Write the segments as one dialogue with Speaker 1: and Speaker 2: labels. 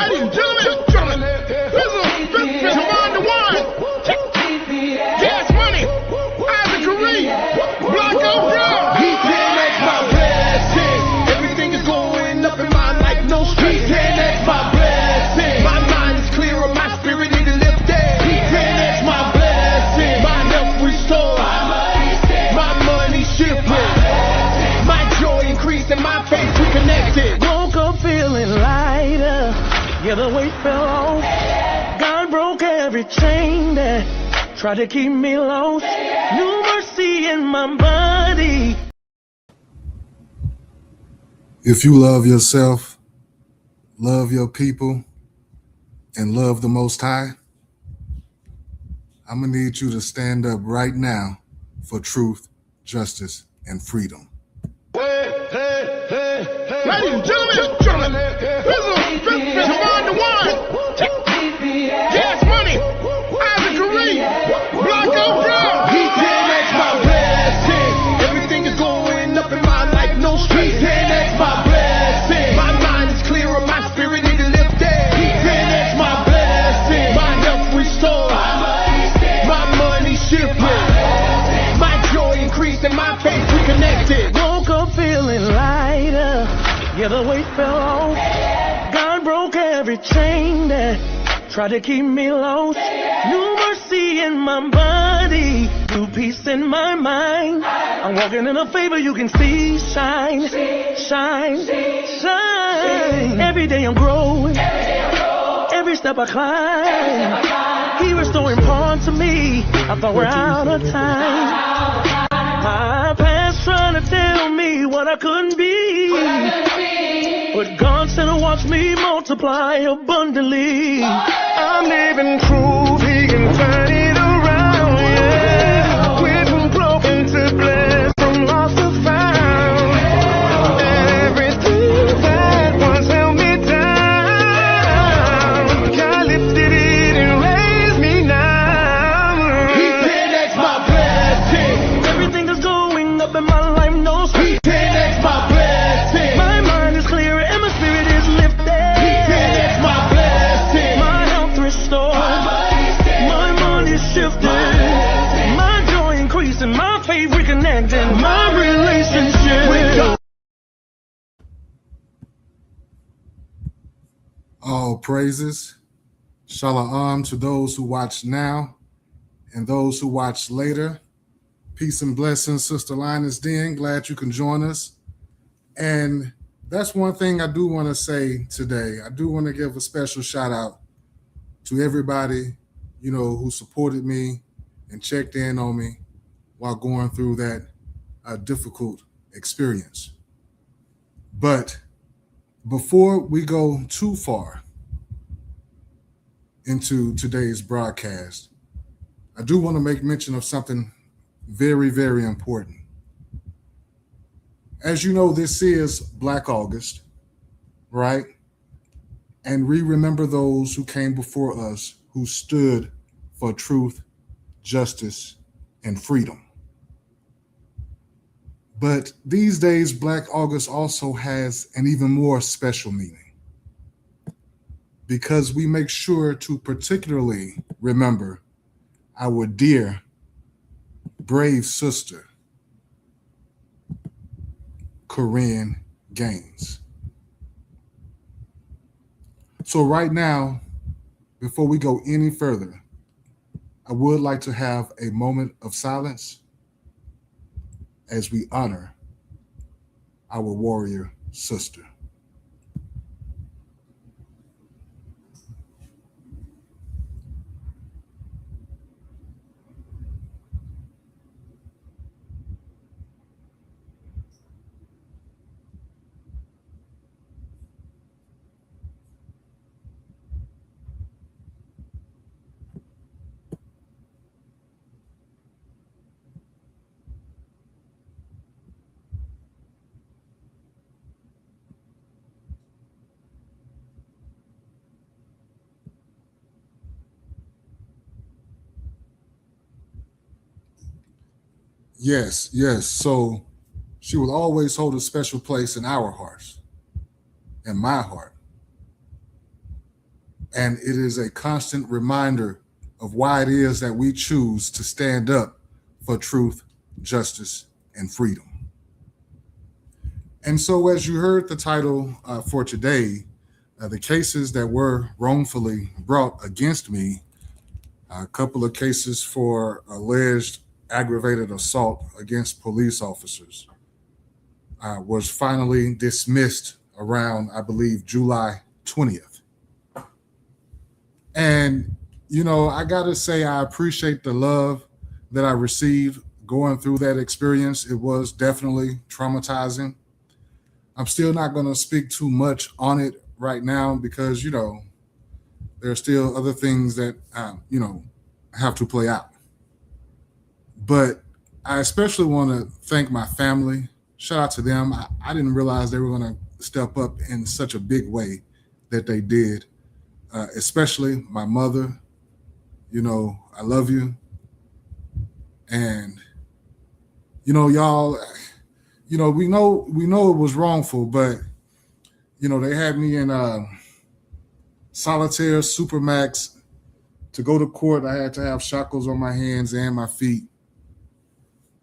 Speaker 1: Ladies and gentlemen, this is Javon the One, Gas Money, Isaac Kareem, Blanco Brown.
Speaker 2: APTTMH my blessing. Everything is going up in my life, no stress. APTTMH my blessing. My mind is clearer, my spirit is lifted. APTTMH my blessing. My health restored, my money shifted, my joy increased and my faith reconnected.
Speaker 3: Woke up feeling lighter, yeah, the weight fell off. God broke every chain that tried to keep me lost. New mercy in my body.
Speaker 4: If you love yourself, love your people, and love the Most High, I'm going to need you to stand up right now for truth, justice, and freedom.
Speaker 1: Ladies and gentlemen, this is Javon the One, Gas Money, Isaac Kareem, Blanco Brown.
Speaker 2: APTTMH my blessing. Everything is going up in my life, no stress. APTTMH my blessing. My mind is clearer, my spirit is lifted. APTTMH my blessing. My health restored, my money shifted, my joy increased and my faith reconnected.
Speaker 3: Woke up feeling lighter, yeah, the weight fell off. God broke every chain that tried to keep me lost. New mercy in my body, new peace in my mind. I'm walking in a favor you can see. Shine, shine, shine. Every day I'm growing, every step I climb. He restoring parts of me I thought we're out of time. My past trying to tell me what I couldn't be, but God said to watch me multiply abundantly. I'm living proof He can turn it around, yeah. Went from broken to blessed, from lost to found, and everything that once held me down, God lifted it and raised me now.
Speaker 2: APTTMH my blessing.
Speaker 3: Everything is going up in my life, no stress.
Speaker 2: APTTMH my blessing.
Speaker 3: My mind is clear and my spirit is lifted.
Speaker 2: APTTMH my blessing.
Speaker 3: My health restored, my money shifted, my joy increasing, my faith reconnecting, my relationship with God.
Speaker 4: All praises. Shalom to those who watch now and those who watch later. Peace and blessings, Sister Linus Den. Glad you can join us. And that's one thing I do want to say today. I do want to give a special shout out to everybody, who supported me and checked in on me while going through that difficult experience. But before we go too far into today's broadcast, I do want to make mention of something very, very important. As you know, this is Black August, right? And we remember those who came before us who stood for truth, justice, and freedom. But these days, Black August also has an even more special meaning, because we make sure to particularly remember our dear, brave sister, Corinne Gaines. So right now, before we go any further, I would like to have a moment of silence as we honor our warrior sister. Yes. So she will always hold a special place in our hearts, in my heart. And it is a constant reminder of why it is that we choose to stand up for truth, justice, and freedom. And so as you heard the title for today, the cases that were wrongfully brought against me, a couple of cases for alleged aggravated assault against police officers, was finally dismissed around, I believe, July 20th. And, you know, I got to say, I appreciate the love that I received going through that experience. It was definitely traumatizing. I'm still not going to speak too much on it right now because, you know, there are still other things that, you know, have to play out. But I especially want to thank my family. Shout out to them. I didn't realize they were going to step up in such a big way that they did, especially my mother. You know, I love you. And, you know, y'all, you know, we know it was wrongful, but, you know, they had me in solitaire supermax. To go to court, I had to have shackles on my hands and my feet.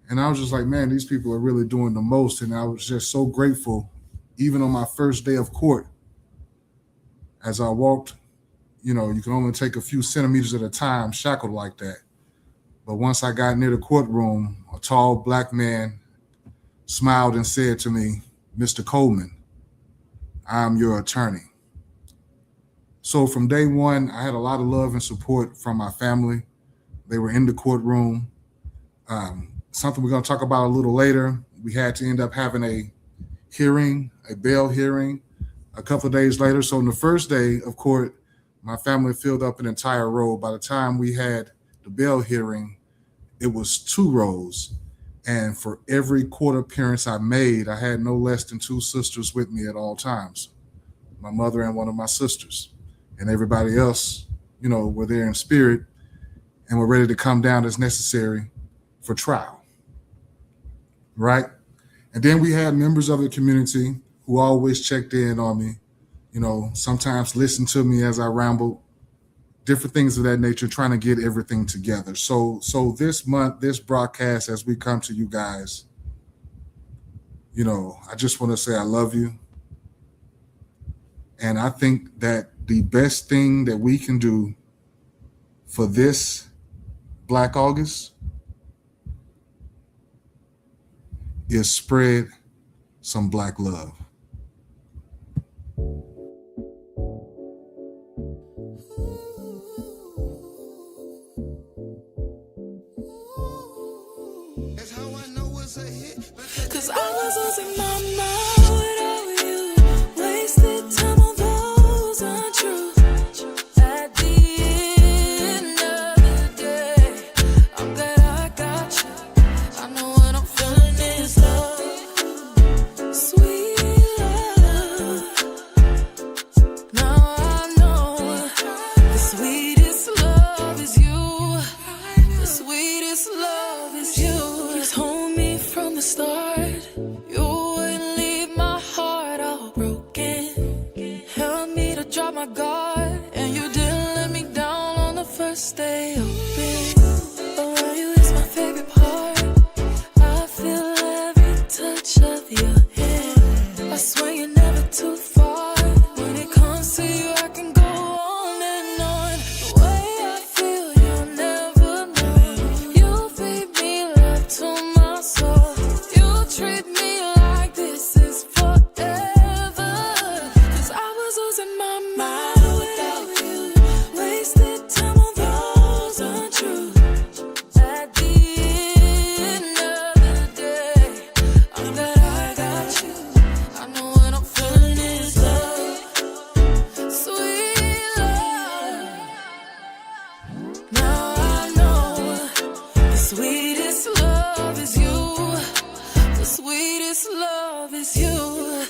Speaker 4: And I was just like, man, these people are really doing the most. And I was just so grateful, even on my first day of court, as I walked, you know, you can only take a few centimeters at a time shackled like that. But once I got near the courtroom, a tall black man smiled and said to me, "Mr. Coleman, I'm your attorney." So from day one, I had a lot of love and support from my family. They were in the courtroom. Something we're going to talk about a little later. We had to end up having a hearing, a bail hearing, a couple of days later. So on the first day of court, my family filled up an entire row. By the time we had the bail hearing, it was 2 rows. And for every court appearance I made, I had no less than 2 sisters with me at all times, my mother and one of my sisters. And everybody else, you know, were there in spirit and were ready to come down as necessary for trial, right? And then we had members of the community who always checked in on me, you know, sometimes listened to me as I rambled, different things of that nature, trying to get everything together. So this month, this broadcast, as we come to you guys, you know, I just want to say I love you. And I think that the best thing that we can do for this Black August is spread some Black love.
Speaker 2: That's how I know it's a hit.
Speaker 5: 'Cause I was losing my mind without you. Wasted time on those untruths. At the end of the day, I'm glad I got you. I know what I'm feeling is love, sweet love. Now I know the sweetest love is you. The sweetest love is you. You told me from the start you wouldn't leave my heart all broken. Held me to drop my guard, and you didn't let me down on the first day open. Oh, you is my favorite part. I feel every touch of your hand. I swear you're never too far. When it comes to you, I can go on and on. The way I feel, you'll never know. You feed me love to my soul. You treat me like this is forever. 'Cause I was losing my mind without you. Wasted time on those untruths. At the end of the day, I'm glad I got you. I know what I'm feeling is love, sweet love. Now I know the sweetest love is you. The sweetest love is you.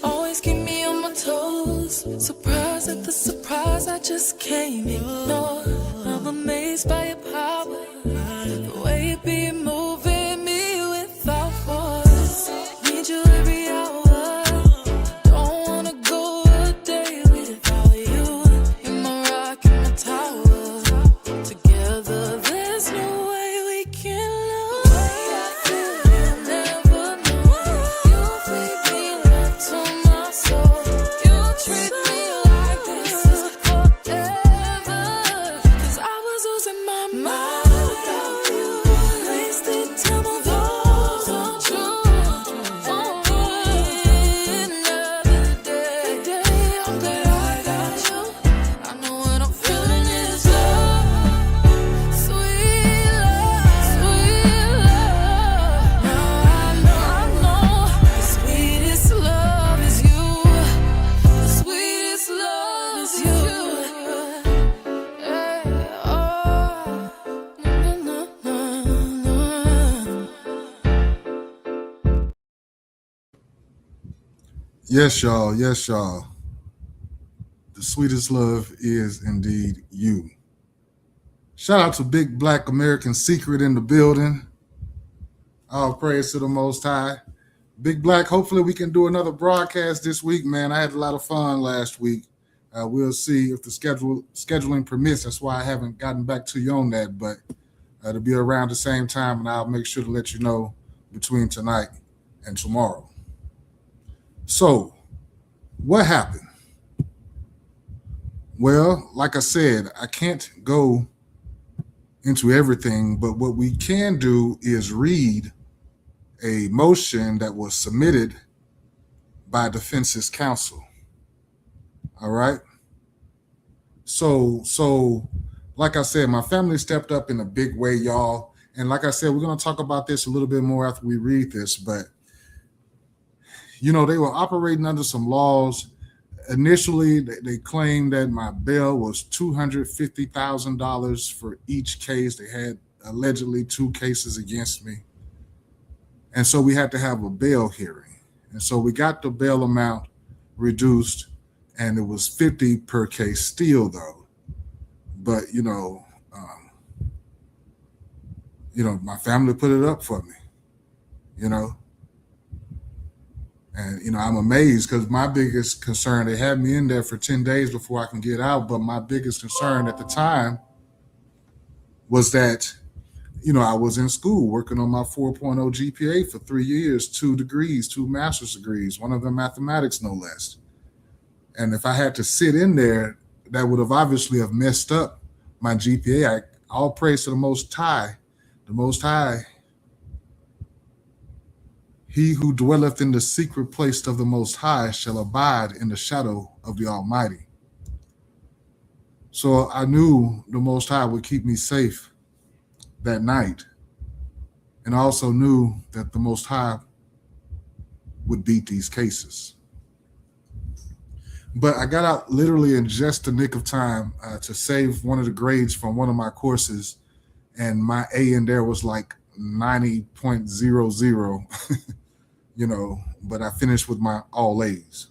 Speaker 5: Always keep me on my toes. Surprised at the surprise I just can't ignore. I'm amazed by your power. The way you be moving me without force. Need you every hour. Don't wanna go a day without you. You're my rock and
Speaker 4: Yes, y'all. Yes, y'all. The sweetest love is indeed you. Shout out to Big Black American Secret in the building. All praise to the Most High. Big Black, hopefully we can do another broadcast this week, man. I had a lot of fun last week. We'll see if the scheduling permits. That's why I haven't gotten back to you on that, but it'll be around the same time, and I'll make sure to let you know between tonight and tomorrow. So, what happened? Well, like I said, I can't go into everything, but what we can do is read a motion that was submitted by defense's counsel. All right. So like I said, my family stepped up in a big way, y'all. And like I said, we're going to talk about this a little bit more after we read this, but they were operating under some laws. Initially, they claimed that my bail was $250,000 for each case. They had allegedly 2 cases against me. And so we had to have a bail hearing. And so we got the bail amount reduced, and it was $50 per case still, though. But, my family put it up for me, And, I'm amazed because my biggest concern, they had me in there for 10 days before I can get out. But my biggest concern at the time was that, I was in school working on my 4.0 GPA for 3 years, 2 degrees, 2 master's degrees, one of them mathematics, no less. And if I had to sit in there, that would have obviously have messed up my GPA. All praise to the Most High. The Most High, he who dwelleth in the secret place of the Most High shall abide in the shadow of the Almighty. So I knew the Most High would keep me safe that night. And I also knew that the Most High would beat these cases. But I got out literally in just the nick of time to save one of the grades from one of my courses. And my A in there was like 90.00. But I finished with my all A's.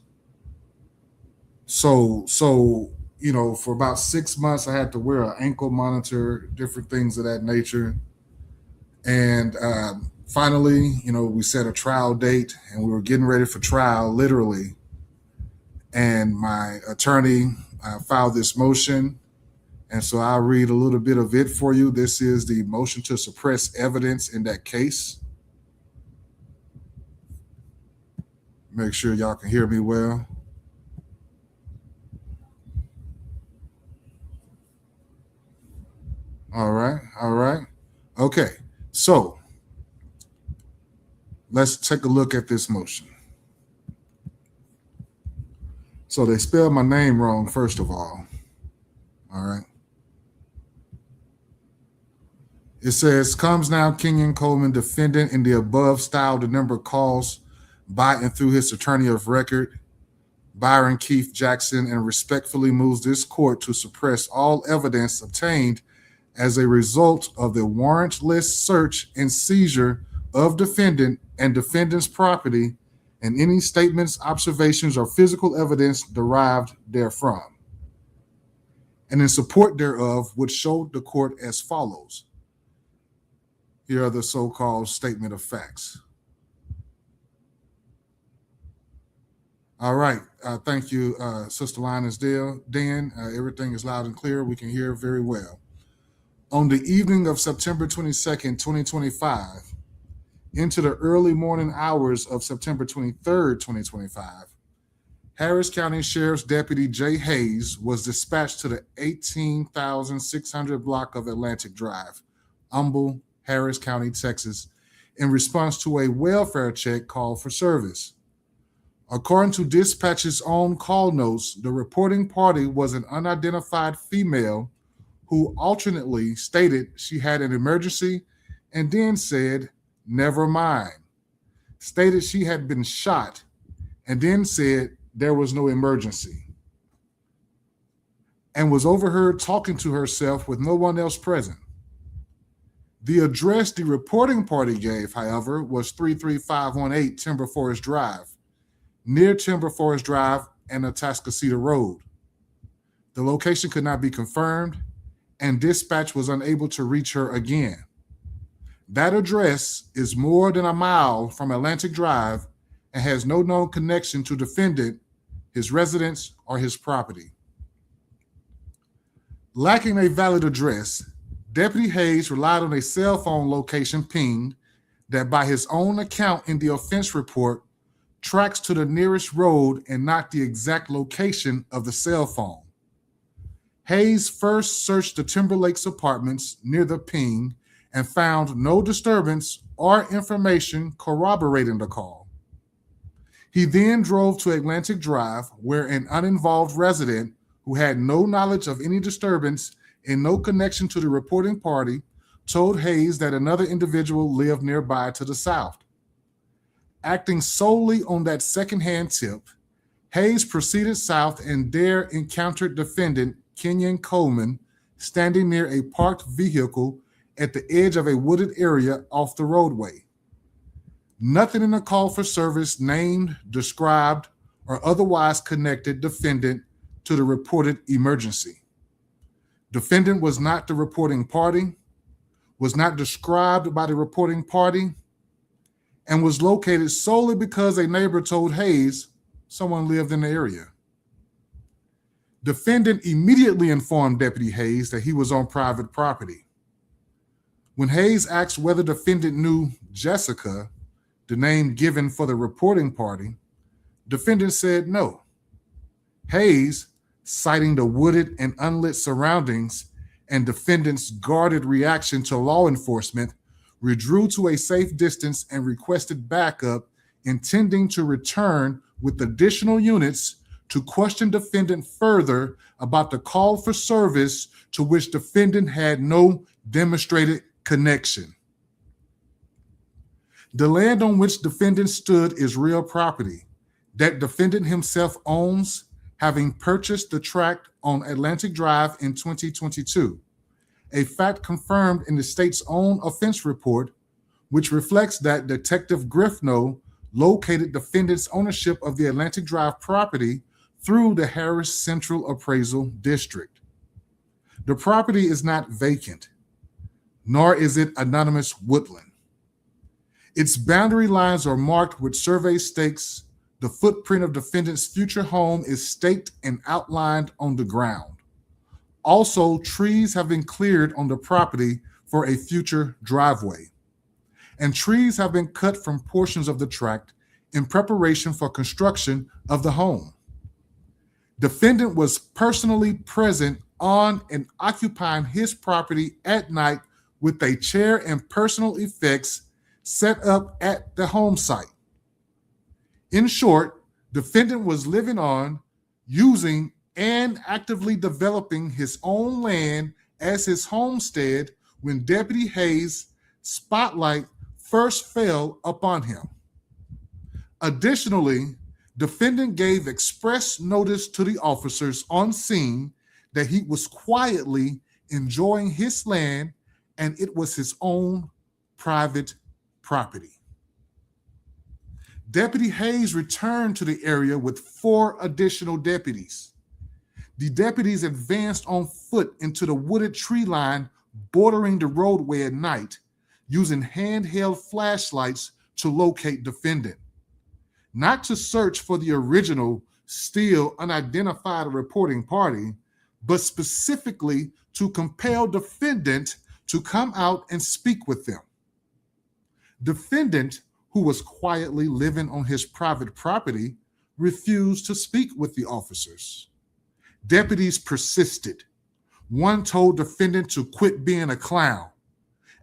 Speaker 4: So, for about 6 months, I had to wear an ankle monitor, different things of that nature. And finally, we set a trial date, and we were getting ready for trial, literally. And my attorney filed this motion. And so I'll read a little bit of it for you. This is the motion to suppress evidence in that case. Make sure y'all can hear me well. All right. Okay, so let's take a look at this motion. So they spelled my name wrong, first of all. All right. It says, comes now Kenyon Coleman, defendant in the above style, the number calls by and through his attorney of record, Byron Keith Jackson, and respectfully moves this court to suppress all evidence obtained as a result of the warrantless search and seizure of defendant and defendant's property and any statements, observations, or physical evidence derived therefrom. And in support thereof, which showed the court as follows. Here are the so-called statement of facts. All right. Thank you, Sister Linus Dan. Everything is loud and clear. We can hear very well. On the evening of September 22nd, 2025, into the early morning hours of September 23rd, 2025, Harris County Sheriff's Deputy Jay Hayes was dispatched to the 18,600 block of Atlantic Drive, Humble, Harris County, Texas, in response to a welfare check call for service. According to dispatch's own call notes, the reporting party was an unidentified female who alternately stated she had an emergency and then said, never mind, stated she had been shot, and then said there was no emergency, and was overheard talking to herself with no one else present. The address the reporting party gave, however, was 33518 Timber Forest Drive, near Timber Forest Drive and Atascocita Road. The location could not be confirmed, and dispatch was unable to reach her again. That address is more than a mile from Atlantic Drive and has no known connection to defendant, his residence, or his property. Lacking a valid address, Deputy Hayes relied on a cell phone location ping that, by his own account in the offense report, tracks to the nearest road and not the exact location of the cell phone. Hayes first searched the Timberlake's apartments near the ping and found no disturbance or information corroborating the call. He then drove to Atlantic Drive, where an uninvolved resident who had no knowledge of any disturbance and no connection to the reporting party told Hayes that another individual lived nearby to the south. Acting solely on that secondhand tip, Hayes proceeded south and there encountered defendant Kenyon Coleman standing near a parked vehicle at the edge of a wooded area off the roadway. Nothing in the call for service named, described, or otherwise connected defendant to the reported emergency. Defendant was not the reporting party, was not described by the reporting party, and was located solely because a neighbor told Hayes someone lived in the area. Defendant immediately informed Deputy Hayes that he was on private property. When Hayes asked whether defendant knew Jessica, the name given for the reporting party, defendant said no. Hayes, citing the wooded and unlit surroundings and defendant's guarded reaction to law enforcement, withdrew to a safe distance and requested backup, intending to return with additional units to question defendant further about the call for service to which defendant had no demonstrated connection. The land on which defendant stood is real property that defendant himself owns, having purchased the tract on Atlantic Drive in 2022, a fact confirmed in the state's own offense report, which reflects that Detective Griffno located defendant's ownership of the Atlantic Drive property through the Harris Central Appraisal District. The property is not vacant, nor is it anonymous woodland. Its boundary lines are marked with survey stakes. The footprint of defendant's future home is staked and outlined on the ground. Also, trees have been cleared on the property for a future driveway, and trees have been cut from portions of the tract in preparation for construction of the home. Defendant was personally present on and occupying his property at night with a chair and personal effects set up at the home site. In short, defendant was living on, using, and actively developing his own land as his homestead when Deputy Hayes' spotlight first fell upon him. Additionally, defendant gave express notice to the officers on scene that he was quietly enjoying his land and it was his own private property. Deputy Hayes returned to the area with 4 additional deputies. The deputies advanced on foot into the wooded tree line bordering the roadway at night, using handheld flashlights to locate defendant. Not to search for the original, still unidentified reporting party, but specifically to compel defendant to come out and speak with them. Defendant, who was quietly living on his private property, refused to speak with the officers. Deputies persisted. One told defendant to quit being a clown.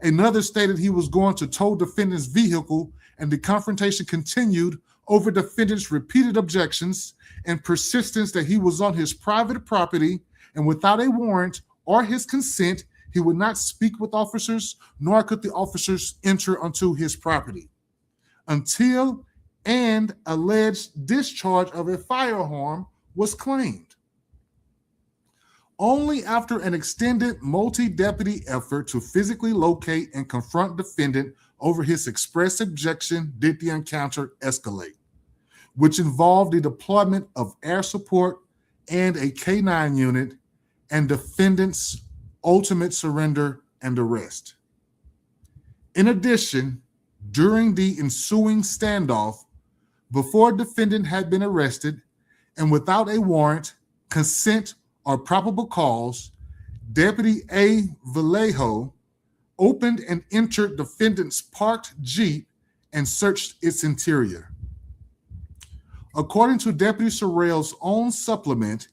Speaker 4: Another stated he was going to tow defendant's vehicle, and the confrontation continued over defendant's repeated objections and persistence that he was on his private property and without a warrant or his consent, he would not speak with officers, nor could the officers enter onto his property until an alleged discharge of a firearm was claimed. Only after an extended multi-deputy effort to physically locate and confront defendant over his express objection did the encounter escalate. which involved the deployment of air support and a K-9 unit, and defendant's ultimate surrender and arrest. In addition, during the ensuing standoff, before defendant had been arrested and without a warrant, consent, or probable cause, Deputy A. Vallejo opened and entered defendant's parked Jeep and searched its interior. According to Deputy Sorrell's own supplement,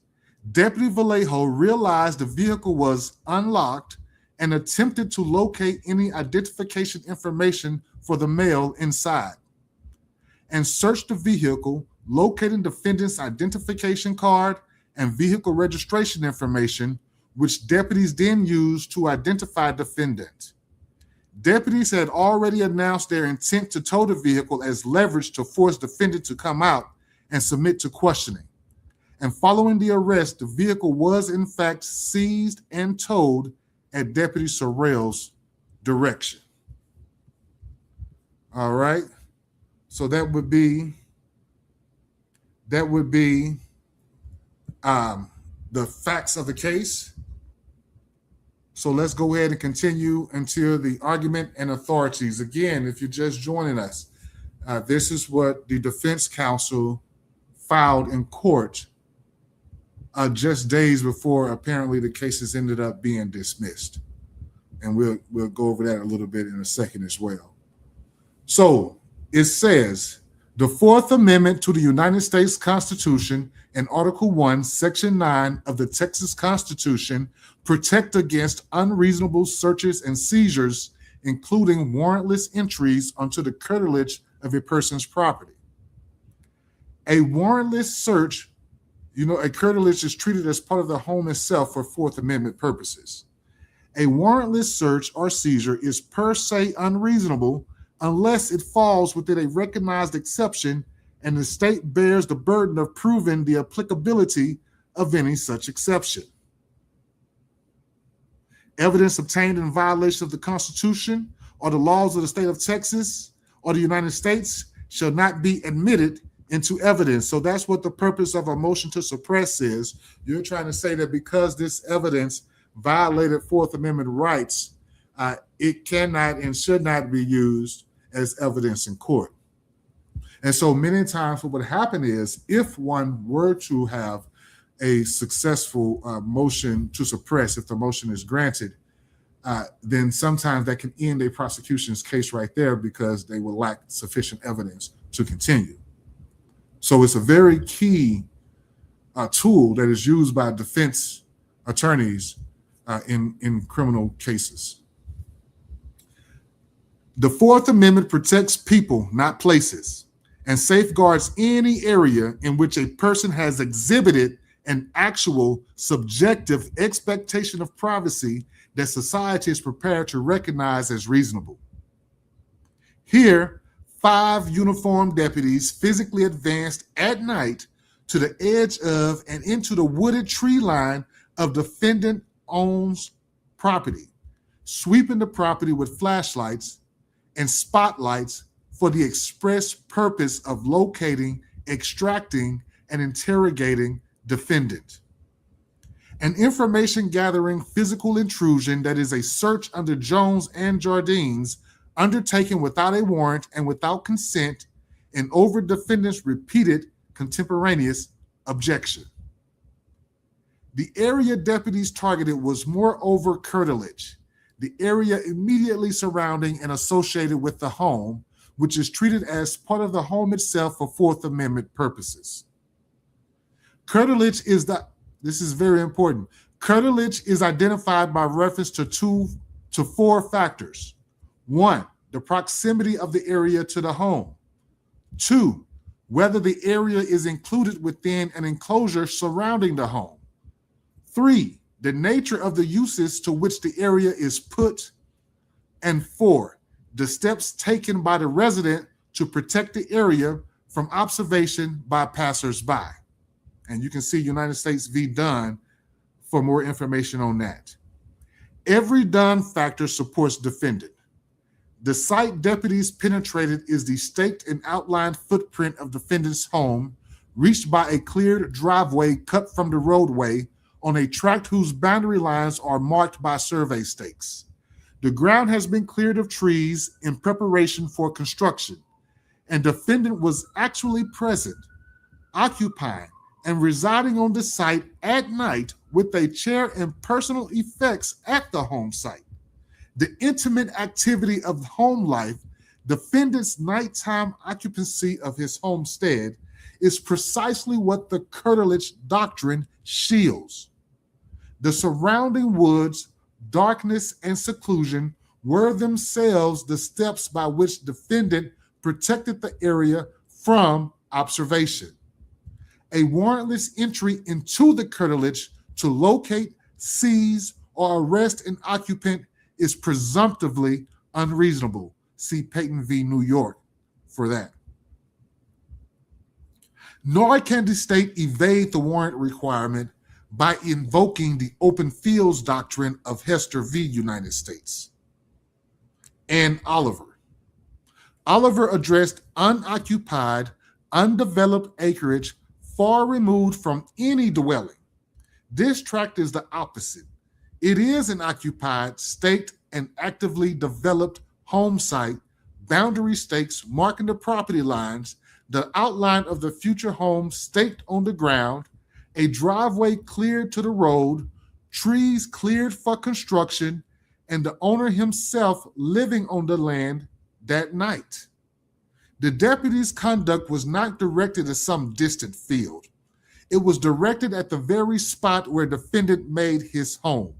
Speaker 4: Deputy Vallejo realized the vehicle was unlocked and attempted to locate any identification information for the male inside, and searched the vehicle, locating defendant's identification card and vehicle registration information, which deputies then used to identify defendant. Deputies had already announced their intent to tow the vehicle as leverage to force defendant to come out and submit to questioning. And following the arrest, the vehicle was in fact seized and towed at Deputy Sorrell's direction. All right. So that would be the facts of the case. So let's go ahead and continue until the argument and authorities. Again, if you're just joining us, this is what the defense counsel filed in court just days before apparently the cases ended up being dismissed. And we'll go over that a little bit in a second as well. So it says, the Fourth Amendment to the United States Constitution and Article 1, Section 9 of the Texas Constitution protect against unreasonable searches and seizures, including warrantless entries onto the curtilage of a person's property. A warrantless search, a curtilage is treated as part of the home itself for Fourth Amendment purposes. A warrantless search or seizure is per se unreasonable unless it falls within a recognized exception and the state bears the burden of proving the applicability of any such exception. Evidence obtained in violation of the Constitution or the laws of the state of Texas or the United States shall not be admitted into evidence. So that's what the purpose of a motion to suppress is. You're trying to say that because this evidence violated Fourth Amendment rights, it cannot and should not be used as evidence in court. And so many times what would happen is if one were to have a successful motion to suppress, if the motion is granted, then sometimes that can end a prosecution's case right there because they will lack sufficient evidence to continue. So it's a very key tool that is used by defense attorneys in criminal cases. The Fourth Amendment protects people, not places, and safeguards any area in which a person has exhibited an actual subjective expectation of privacy that society is prepared to recognize as reasonable. Here, 5 uniformed deputies physically advanced at night to the edge of and into the wooded tree line of defendant owns property, sweeping the property with flashlights and spotlights for the express purpose of locating, extracting, and interrogating defendant. An information gathering physical intrusion that is a search under Jones and Jardines, undertaken without a warrant and without consent and over defendant's repeated contemporaneous objection. The area deputies targeted was moreover curtilage, the area immediately surrounding and associated with the home, which is treated as part of the home itself for Fourth Amendment purposes. Curtilage is this is very important. Curtilage is identified by reference to 4 factors. 1, the proximity of the area to the home. 2, whether the area is included within an enclosure surrounding the home. 3, the nature of the uses to which the area is put. And 4, the steps taken by the resident to protect the area from observation by passersby. And you can see United States v. Dunn for more information on that. Every Dunn factor supports defendant. The site deputies penetrated is the staked and outlined footprint of defendant's home, reached by a cleared driveway cut from the roadway on a tract whose boundary lines are marked by survey stakes. The ground has been cleared of trees in preparation for construction, and defendant was actually present, occupying, and residing on the site at night with a chair and personal effects at the home site. The intimate activity of home life, defendant's nighttime occupancy of his homestead, is precisely what the curtilage doctrine shields. The surrounding woods, darkness, and seclusion were themselves the steps by which defendant protected the area from observation. A warrantless entry into the curtilage to locate, seize, or arrest an occupant is presumptively unreasonable. See Peyton v. New York for that. Nor can the state evade the warrant requirement by invoking the open fields doctrine of Hester v. United States. And Oliver. Oliver addressed unoccupied, undeveloped acreage far removed from any dwelling. This tract is the opposite. It is an occupied, staked, and actively developed home site, boundary stakes marking the property lines, the outline of the future home staked on the ground, a driveway cleared to the road, trees cleared for construction, and the owner himself living on the land that night. The deputy's conduct was not directed at some distant field. It was directed at the very spot where defendant made his home.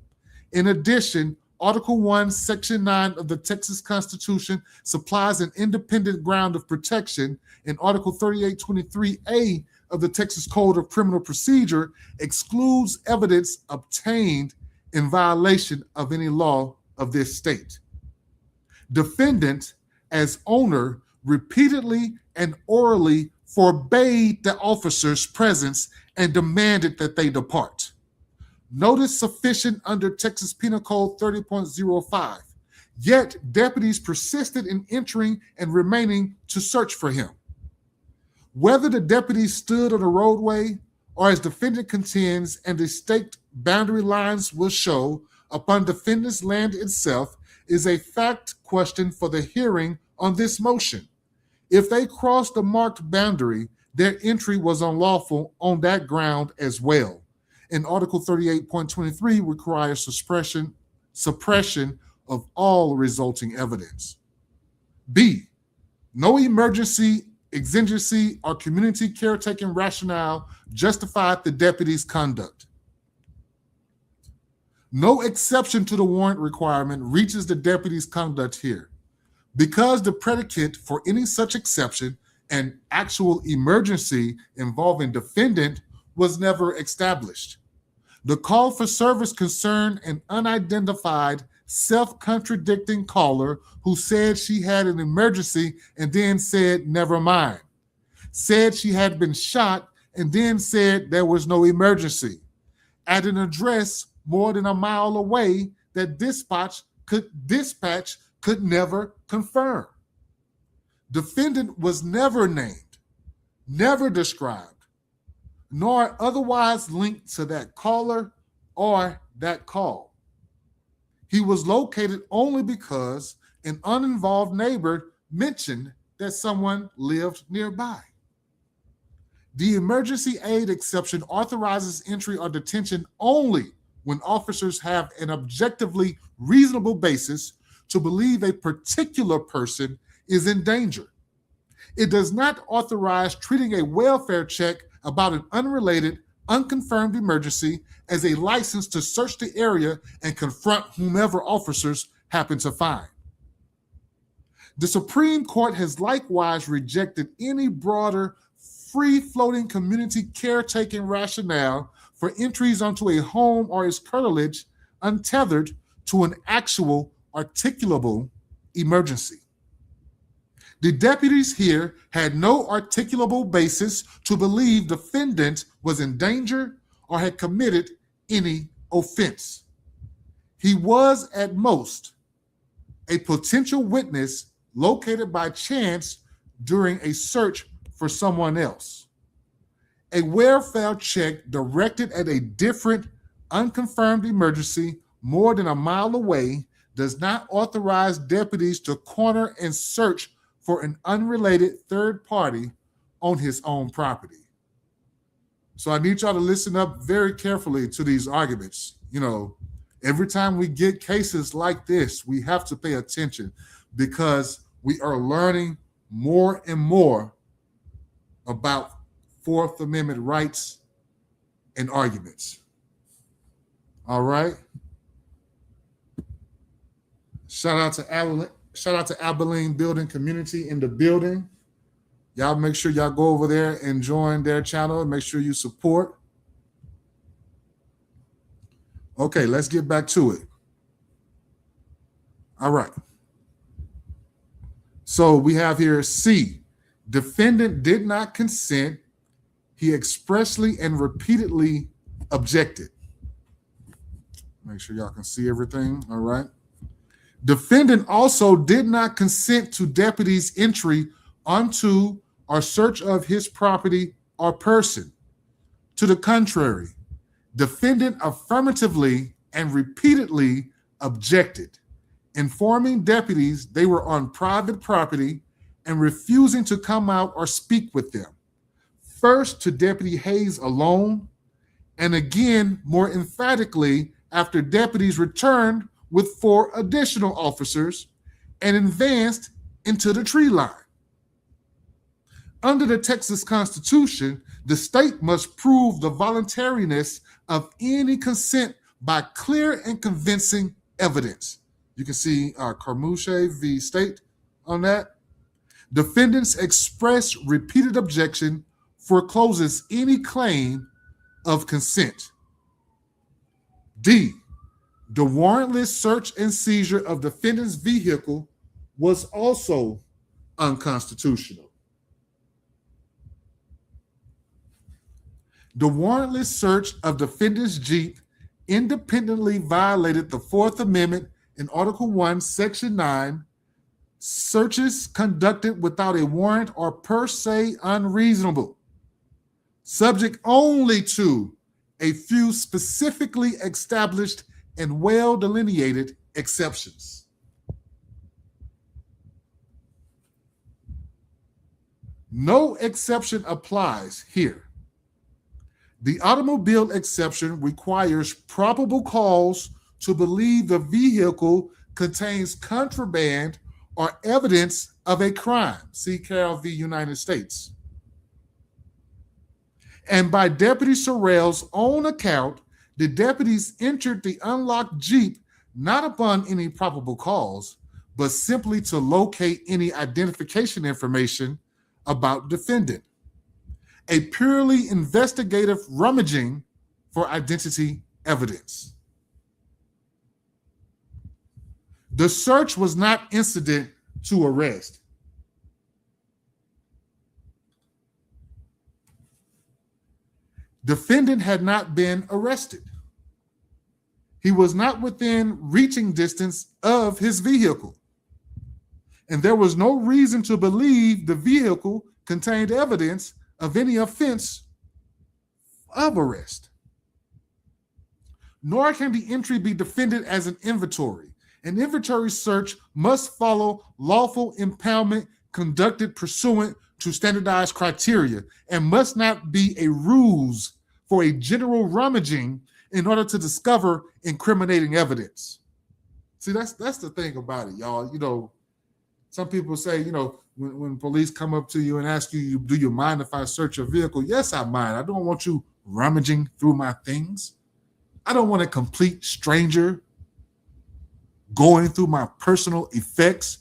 Speaker 4: In addition, Article 1, Section 9 of the Texas Constitution supplies an independent ground of protection, and Article 3823A of the Texas Code of Criminal Procedure excludes evidence obtained in violation of any law of this state. Defendant, as owner, repeatedly and orally forbade the officers' presence and demanded that they depart. Notice sufficient under Texas Penal Code 30.05. Yet deputies persisted in entering and remaining to search for him. Whether the deputies stood on the roadway or, as defendant contends, and the staked boundary lines will show upon defendant's land itself, is a fact question for the hearing on this motion. If they crossed the marked boundary, their entry was unlawful on that ground as well. And Article 38.23 requires suppression of all resulting evidence. B, no emergency, exigency, or community caretaking rationale justified the deputy's conduct. No exception to the warrant requirement reaches the deputy's conduct here, because the predicate for any such exception, an actual emergency involving defendant, was never established. The call for service concerned an unidentified, self-contradicting caller who said she had an emergency and then said, never mind. Said she had been shot and then said there was no emergency. At an address more than a mile away that dispatch could never confirm. Defendant was never named, never described, nor otherwise linked to that caller or that call. He was located only because an uninvolved neighbor mentioned that someone lived nearby. The emergency aid exception authorizes entry or detention only when officers have an objectively reasonable basis to believe a particular person is in danger. It does not authorize treating a welfare check about an unrelated, unconfirmed emergency as a license to search the area and confront whomever officers happen to find. The Supreme Court has likewise rejected any broader, free-floating community caretaking rationale for entries onto a home or its curtilage untethered to an actual articulable emergency. The deputies here had no articulable basis to believe defendant was in danger or had committed any offense. He was at most a potential witness located by chance during a search for someone else. A welfare check directed at a different unconfirmed emergency more than a mile away does not authorize deputies to corner and search for an unrelated third party on his own property. So I need y'all to listen up very carefully to these arguments. You know, every time we get cases like this, we have to pay attention because we are learning more and more about Fourth Amendment rights and arguments. All right. Shout out to Abilene Building Community in the building. Y'all make sure y'all go over there and join their channel and make sure you support. Okay, let's get back to it. All right. So we have here C. Defendant did not consent. He expressly and repeatedly objected. Make sure y'all can see everything. All right. Defendant also did not consent to deputies' entry onto or search of his property or person. To the contrary, defendant affirmatively and repeatedly objected, informing deputies they were on private property and refusing to come out or speak with them. First to Deputy Hayes alone, and again more emphatically after deputies returned with 4 additional officers and advanced into the tree line. Under the Texas Constitution, the state must prove the voluntariness of any consent by clear and convincing evidence. You can see Carmouche v. State on that. Defendants express repeated objection forecloses any claim of consent. D. The warrantless search and seizure of defendant's vehicle was also unconstitutional. The warrantless search of defendant's Jeep independently violated the Fourth Amendment in Article 1, Section 9. Searches conducted without a warrant are per se unreasonable, subject only to a few specifically established and well-delineated exceptions. No exception applies here. The automobile exception requires probable cause to believe the vehicle contains contraband or evidence of a crime. See Carroll v. United States. And by Deputy Sorrell's own account, the deputies entered the unlocked Jeep not upon any probable cause, but simply to locate any identification information about defendant. A purely investigative rummaging for identity evidence. The search was not incident to arrest. Defendant had not been arrested. He was not within reaching distance of his vehicle. And there was no reason to believe the vehicle contained evidence of any offense of arrest. Nor can the entry be defended as an inventory. An inventory search must follow lawful impoundment conducted pursuant to standardized criteria and must not be a ruse for a general rummaging in order to discover incriminating evidence. See, that's the thing about it, y'all. You know, some people say, you know, when police come up to you and ask you, do you mind if I search your vehicle? Yes, I mind. I don't want you rummaging through my things. I don't want a complete stranger going through my personal effects.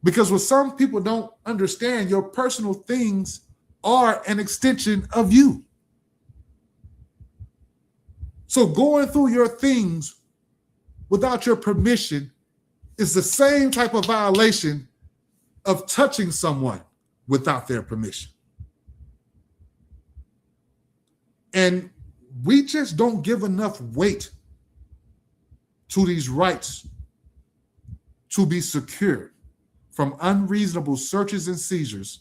Speaker 4: Because what some people don't understand, your personal things are an extension of you. So going through your things without your permission is the same type of violation of touching someone without their permission. And we just don't give enough weight to these rights to be secure from unreasonable searches and seizures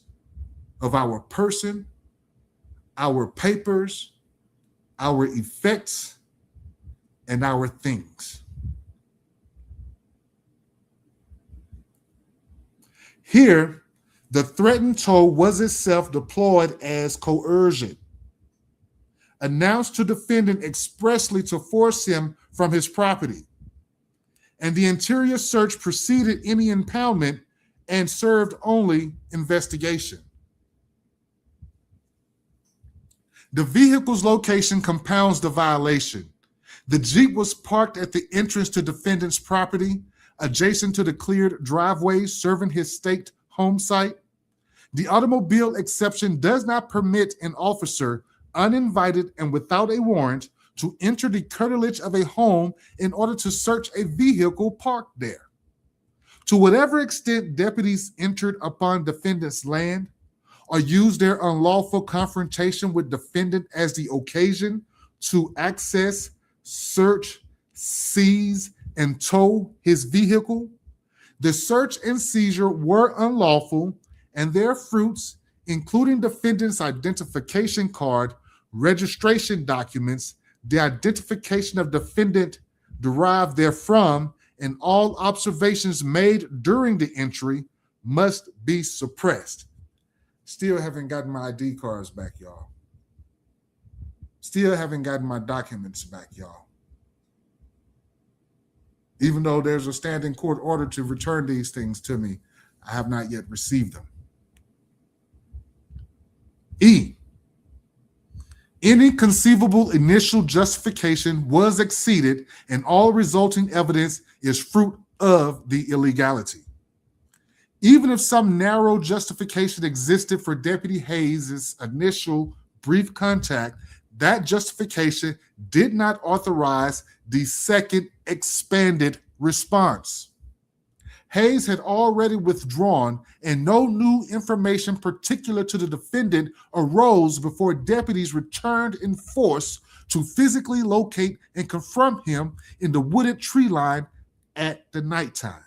Speaker 4: of our person, our papers, our effects, and our things. Here, the threatened tow was itself deployed as coercion, announced to defendant expressly to force him from his property, and the interior search preceded any impoundment and served only investigation. The vehicle's location compounds the violation. The Jeep was parked at the entrance to defendant's property, adjacent to the cleared driveway serving his staked home site. The automobile exception does not permit an officer, uninvited and without a warrant, to enter the curtilage of a home in order to search a vehicle parked there. To whatever extent deputies entered upon defendant's land or used their unlawful confrontation with defendant as the occasion to access, search, seize, and tow his vehicle, the search and seizure were unlawful, and their fruits, including defendant's identification card, registration documents, the identification of defendant derived therefrom, and all observations made during the entry must be suppressed. Still haven't gotten my ID cards back, y'all. Still haven't gotten my documents back, y'all. Even though there's a standing court order to return these things to me, I have not yet received them. E, any conceivable initial justification was exceeded, and all resulting evidence is fruit of the illegality. Even if some narrow justification existed for Deputy Hayes' initial brief contact, that justification did not authorize the second expanded response. Hayes had already withdrawn, and no new information particular to the defendant arose before deputies returned in force to physically locate and confront him in the wooded tree line at the nighttime.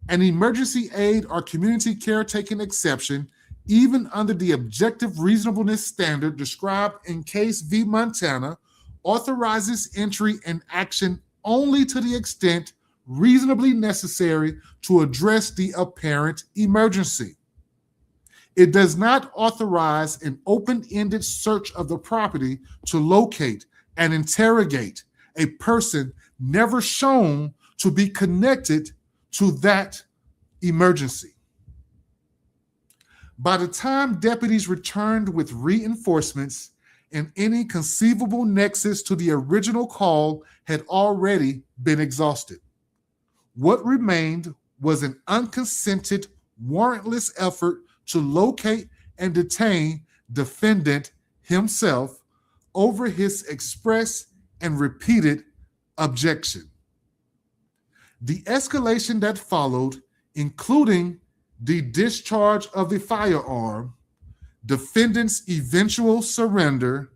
Speaker 4: An emergency aid or community caretaking exception, even under the objective reasonableness standard described in Case v. Montana, authorizes entry and action only to the extent reasonably necessary to address the apparent emergency. It does not authorize an open-ended search of the property to locate and interrogate a person never shown to be connected to that emergency. By the time deputies returned with reinforcements, and any conceivable nexus to the original call had already been exhausted. What remained was an unconsented, warrantless effort to locate and detain defendant himself over his express and repeated objection. The escalation that followed, including the discharge of the firearm, defendant's eventual surrender,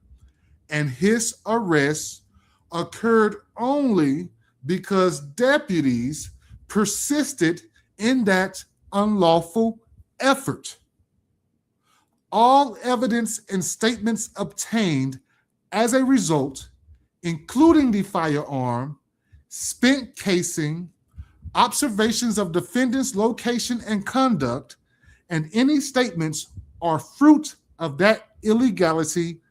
Speaker 4: and his arrest, occurred only because deputies persisted in that unlawful effort. All evidence and statements obtained as a result, including the firearm, spent casing, observations of defendant's location and conduct, and any statements are fruit of that illegality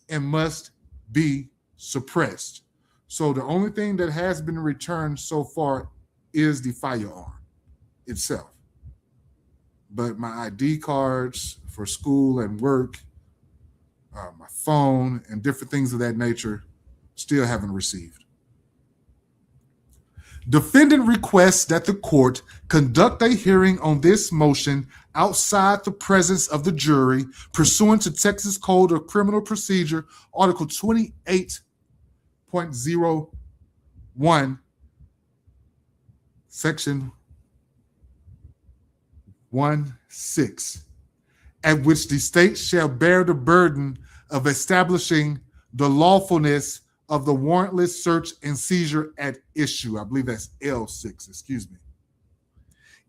Speaker 4: and must be suppressed. So the only thing that has been returned so far is the firearm itself. But my ID cards for school and work, my phone, and different things of that nature still haven't received. Defendant requests that the court conduct a hearing on this motion outside the presence of the jury pursuant to Texas Code of Criminal Procedure, Article 28.01, Section 1(6), at which the state shall bear the burden of establishing the lawfulness of the warrantless search and seizure at issue. I believe that's L6, excuse me.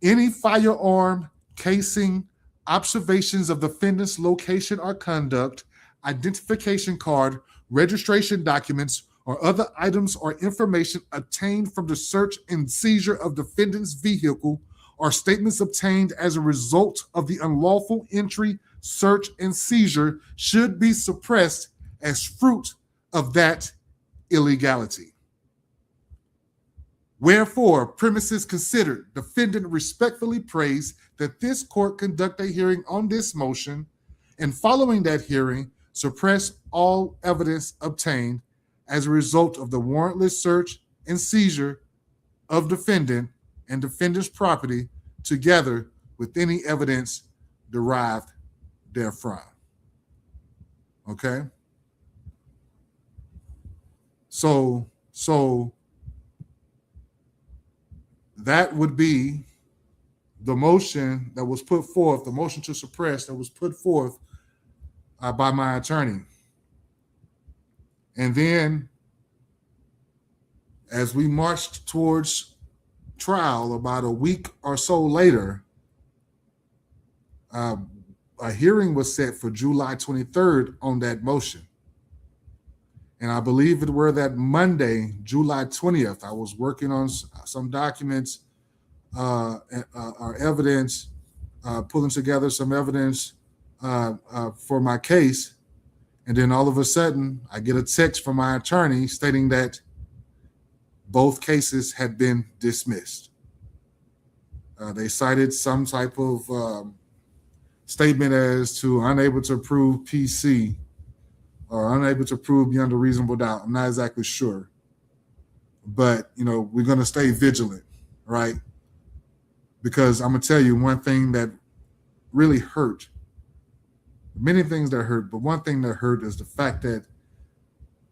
Speaker 4: Any firearm, casing, observations of defendant's location or conduct, identification card, registration documents, or other items or information obtained from the search and seizure of defendant's vehicle, or statements obtained as a result of the unlawful entry, search, and seizure should be suppressed as fruit of that illegality. Wherefore, premises considered, defendant respectfully prays that this court conduct a hearing on this motion, and following that hearing, suppress all evidence obtained as a result of the warrantless search and seizure of defendant and defendant's property, together with any evidence derived therefrom. Okay? So that would be the motion that was put forth, the motion to suppress that was put forth by my attorney. And then as we marched towards trial about a week or so later, a hearing was set for July 23rd on that motion. And I believe it were that Monday, July 20th, I was working on some documents or evidence, pulling together some evidence for my case. And then all of a sudden, I get a text from my attorney stating that both cases had been dismissed. They cited some type of statement as to unable to prove PC or unable to prove beyond a reasonable doubt. I'm not exactly sure. But, we're going to stay vigilant, right? Because I'm going to tell you one thing that really hurt. Many things that hurt, but one thing that hurt is the fact that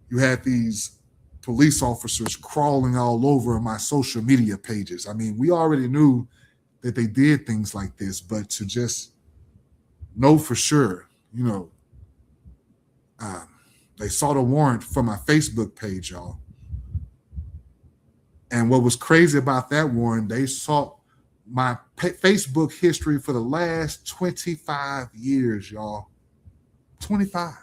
Speaker 4: you had these police officers crawling all over my social media pages. I mean, we already knew that they did things like this, but to just know for sure, they sought a warrant for my Facebook page, y'all. And what was crazy about that warrant, they sought my Facebook history for the last 25 years, y'all. 25.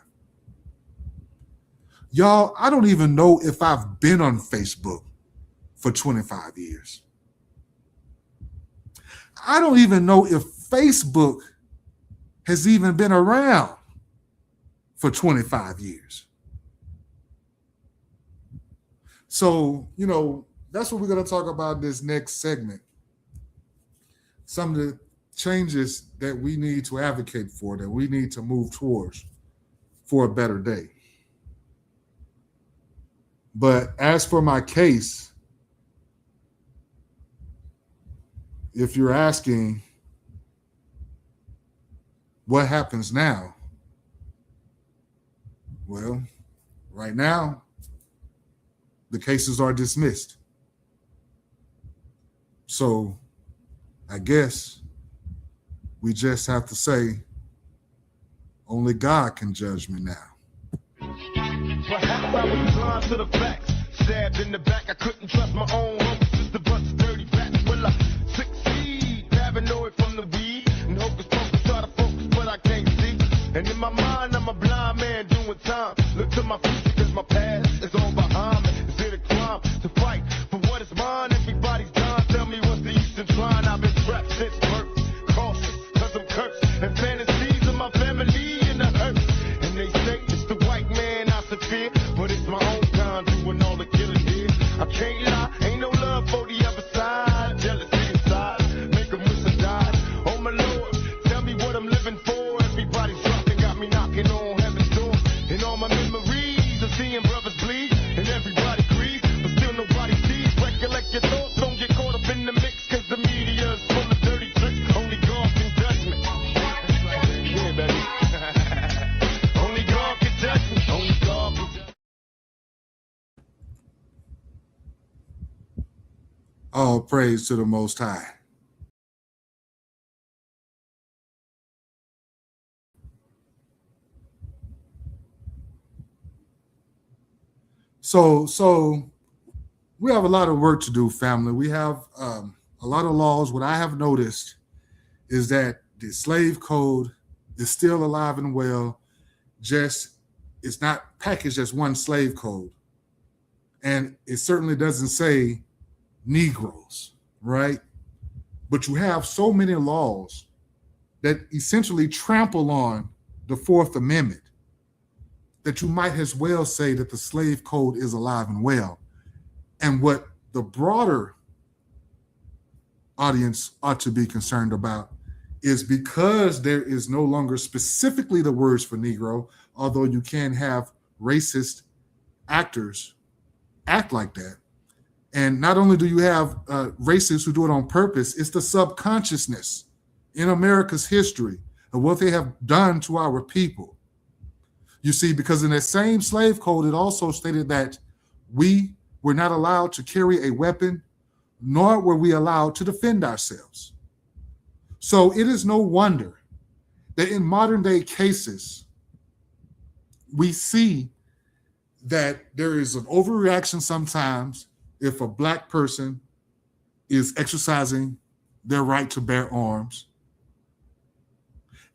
Speaker 4: Y'all, I don't even know if I've been on Facebook for 25 years. I don't even know if Facebook has even been around for 25 years. So, that's what we're going to talk about this next segment. Some of the changes that we need to advocate for, that we need to move towards for a better day. But as for my case, if you're asking what happens now, well, right now, the cases are dismissed. So I guess we just have to say, only God can judge me now.
Speaker 2: Perhaps I was blind to the facts. Stabbed in the back, I couldn't trust my own hopes. Just the bust dirty bats. Will I succeed? Paranoid from the weed. And hocus pocus, try to focus, but I can't see. And in my mind, I'm a blind man doing time. Look to my future, cause my past is all behind me. Is it a crime to fight for what is mine? Everybody's dying. Tell me what's the use in trying? I've been trapped since birth. Cautious, cause I'm cursed. And fantasies of my family in the hurt. And they say it's the white man I fear, but it's my own kind doing all the killing here. I can't lie, ain't no love for the other side. Jealousy inside, make them wish I died. Oh my Lord, tell me what I'm living for. Everybody's dropping, got me knocking on heaven's door. And all my memories of seeing brothers bleed, and everybody grieves, but still nobody sees. Recollect your thoughts, don't get caught up in the mix, cause the media is full of dirty tricks. Only God can judge me. Yeah, baby. Only God can judge me. Only God can judge me.
Speaker 4: All praise to the Most High. So we have a lot of work to do, family. We have a a lot of laws, what I have noticed is that the slave code is still alive and well, just it's not packaged as one slave code. And it certainly doesn't say Negroes, right? But you have so many laws that essentially trample on the Fourth Amendment that you might as well say that the slave code is alive and well. And what the broader audience ought to be concerned about is because there is no longer specifically the words for Negro, although you can have racist actors act like that. And not only do you have racists who do it on purpose, it's the subconsciousness in America's history of what they have done to our people. You see, because in that same slave code, it also stated that we were not allowed to carry a weapon, nor were we allowed to defend ourselves. So it is no wonder that in modern day cases, we see that there is an overreaction sometimes if a Black person is exercising their right to bear arms.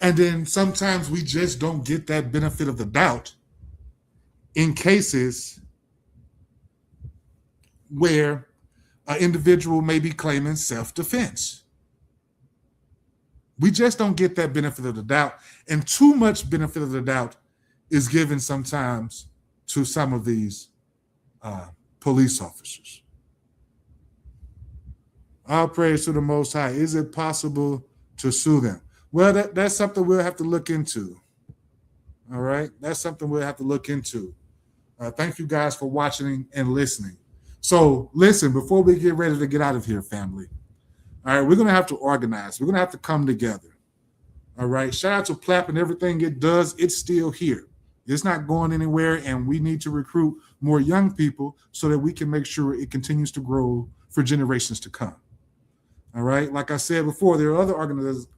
Speaker 4: And then sometimes we just don't get that benefit of the doubt in cases where an individual may be claiming self-defense. We just don't get that benefit of the doubt. And too much benefit of the doubt is given sometimes to some of these police officers. All praise to the Most High. Is it possible to sue them? Well, that's something we'll have to look into. All right? That's something we'll have to look into. Thank you guys for watching and listening. So listen, before we get ready to get out of here, family, all right, we're going to have to organize. We're going to have to come together. All right? Shout out to PLAP and everything it does. It's still here. It's not going anywhere, and we need to recruit more young people so that we can make sure it continues to grow for generations to come. All right? Like I said before, there are other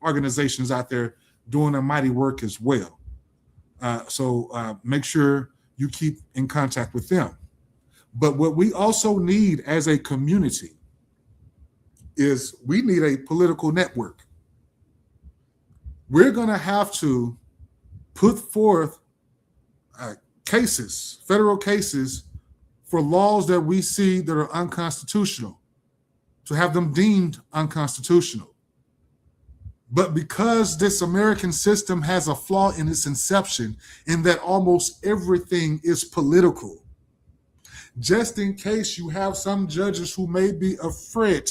Speaker 4: organizations out there doing a mighty work as well. So make sure you keep in contact with them. But what we also need as a community is we need a political network. We're going to have to put forth cases, federal cases, for laws that we see that are unconstitutional, to have them deemed unconstitutional. But because this American system has a flaw in its inception, in that almost everything is political, just in case you have some judges who may be afraid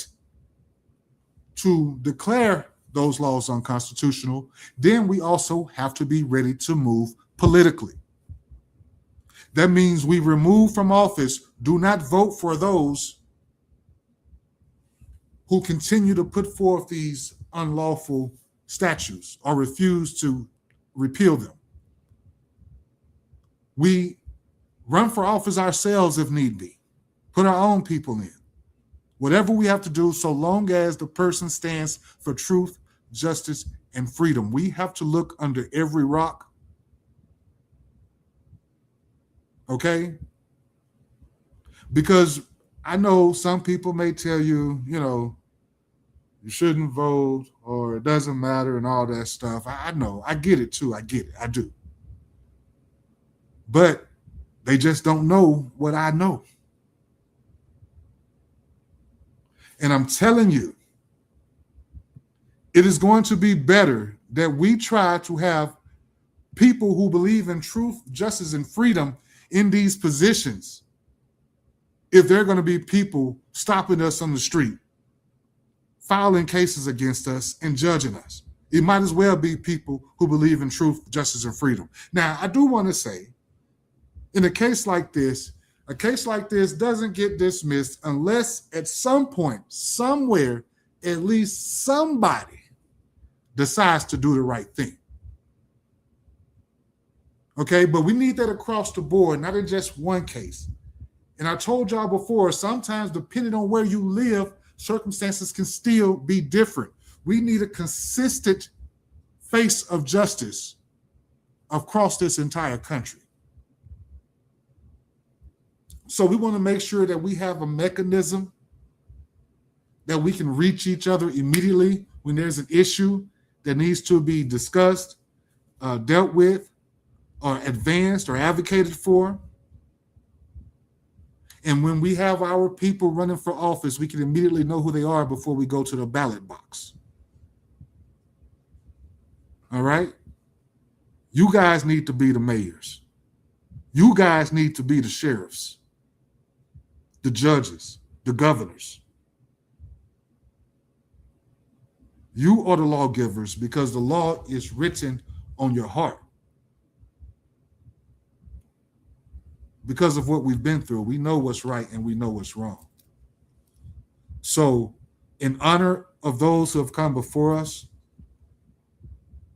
Speaker 4: to declare those laws unconstitutional, then we also have to be ready to move politically. That means we remove from office, do not vote for those who continue to put forth these unlawful statutes or refuse to repeal them. We run for office ourselves if need be, put our own people in. Whatever we have to do, so long as the person stands for truth, justice, and freedom. We have to look under every rock. Okay? Because I know some people may tell you, you shouldn't vote or it doesn't matter and all that stuff. I know. I get it too. I get it. I do. But they just don't know what I know. And I'm telling you, it is going to be better that we try to have people who believe in truth, justice, and freedom in these positions if they're going to be people stopping us on the street, filing cases against us, and judging us. It might as well be people who believe in truth, justice, and freedom. Now, I do want to say, in a case like this doesn't get dismissed unless at some point, somewhere, at least somebody decides to do the right thing. Okay, but we need that across the board, not in just one case. And I told y'all before, sometimes depending on where you live, circumstances can still be different. We need a consistent face of justice across this entire country. So we want to make sure that we have a mechanism that we can reach each other immediately when there's an issue that needs to be discussed, dealt with, or advanced or advocated for. And when we have our people running for office, we can immediately know who they are before we go to the ballot box. All right? You guys need to be the mayors. You guys need to be the sheriffs, the judges, the governors. You are the lawgivers because the law is written on your heart. Because of what we've been through, we know what's right and we know what's wrong. So, in honor of those who have come before us,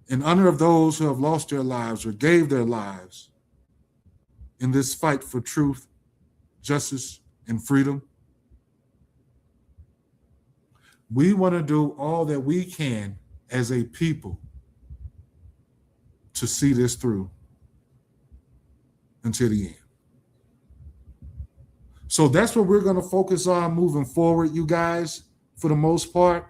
Speaker 4: in honor of those who have lost their lives or gave their lives in this fight for truth, justice, and freedom, we want to do all that we can as a people to see this through until the end. So that's what we're going to focus on moving forward, you guys, for the most part.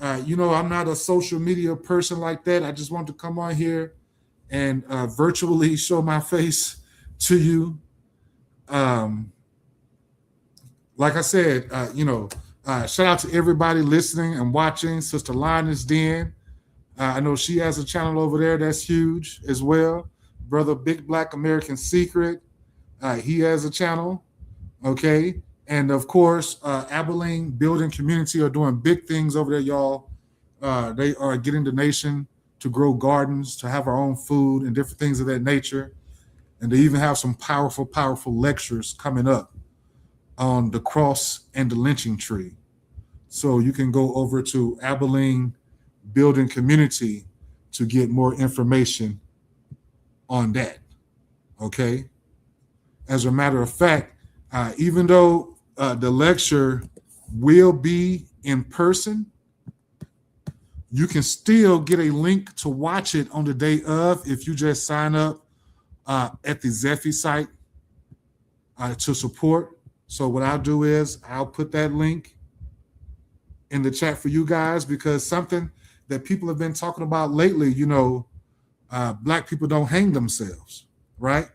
Speaker 4: I'm not a social media person like that. I just want to come on here and virtually show my face to you. Like I said, shout out to everybody listening and watching. Sister Linus Den. I know she has a channel over there that's huge as well. Brother Big Black American Secret. He has a channel. Okay. And of course, Abilene Building Community are doing big things over there, y'all. They are getting the nation to grow gardens, to have our own food and different things of that nature. And they even have some powerful, powerful lectures coming up on the cross and the lynching tree. So you can go over to Abilene Building Community to get more information on that. Okay. As a matter of fact, even though the lecture will be in person, you can still get a link to watch it on the day of if you just sign up at the Zephy site to support. So what I'll do is I'll put that link in the chat for you guys, because something that people have been talking about lately, Black people don't hang themselves, right?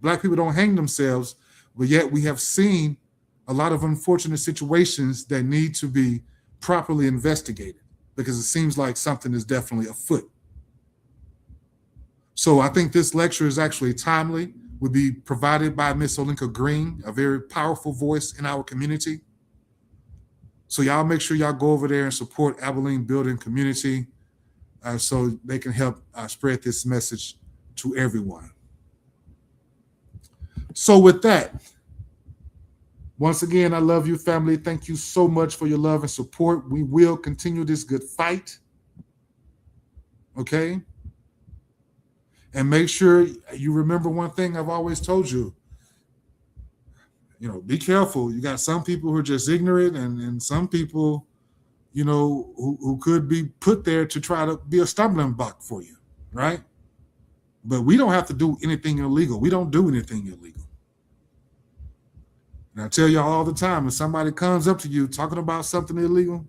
Speaker 4: Black people don't hang themselves, but yet we have seen a lot of unfortunate situations that need to be properly investigated, because it seems like something is definitely afoot. So I think this lecture is actually timely, would be provided by Miss Olinka Green, a very powerful voice in our community. So y'all make sure y'all go over there and support Abilene Building Community so they can help spread this message to everyone. So with that, once again, I love you, family. Thank you so much for your love and support. We will continue this good fight. Okay? And make sure you remember one thing I've always told you. Be careful. You got some people who are just ignorant and some people, who could be put there to try to be a stumbling block for you, right? But we don't have to do anything illegal. We don't do anything illegal. And I tell y'all all the time, if somebody comes up to you talking about something illegal,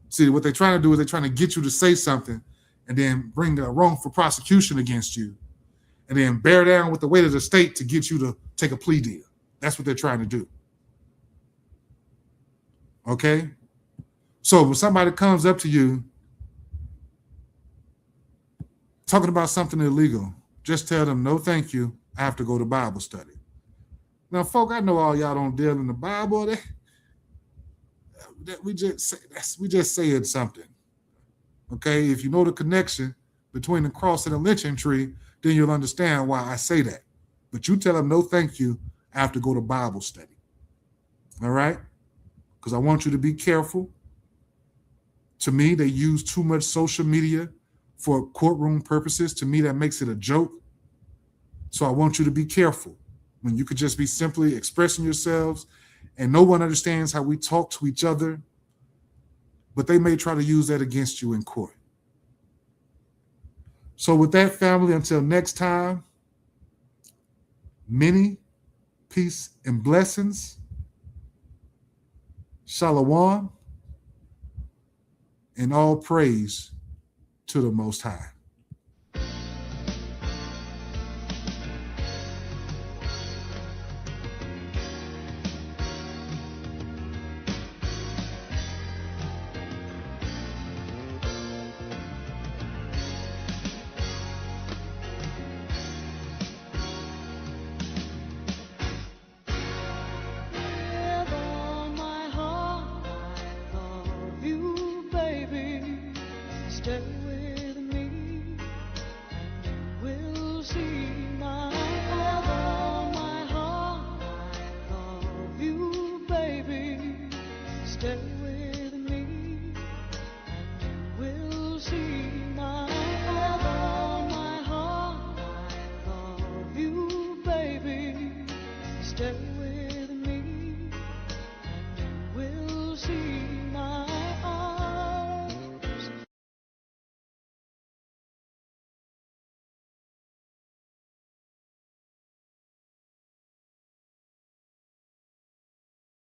Speaker 4: see, what they're trying to do is they're trying to get you to say something and then bring the wrongful prosecution against you and then bear down with the weight of the state to get you to take a plea deal. That's what they're trying to do. Okay? So when somebody comes up to you talking about something illegal, just tell them, no, thank you. I have to go to Bible study. Now, folk, I know all y'all don't deal in the Bible. We just saying something. Okay? If you know the connection between the cross and the lynching tree, then you'll understand why I say that. But you tell them, no, thank you. I have to go to Bible study. All right? Because I want you to be careful. To me, they use too much social media for courtroom purposes. To me, that makes it a joke. So I want you to be careful when you could just be simply expressing yourselves and no one understands how we talk to each other, but they may try to use that against you in court. So with that, family, until next time, many peace and blessings. Shalom, and all praise to the Most High.
Speaker 3: Stay with me, we'll see my heart, my heart. I love you, baby. Stay with me, we'll see my heart, my heart. I love you, baby. Stay with me, we'll see.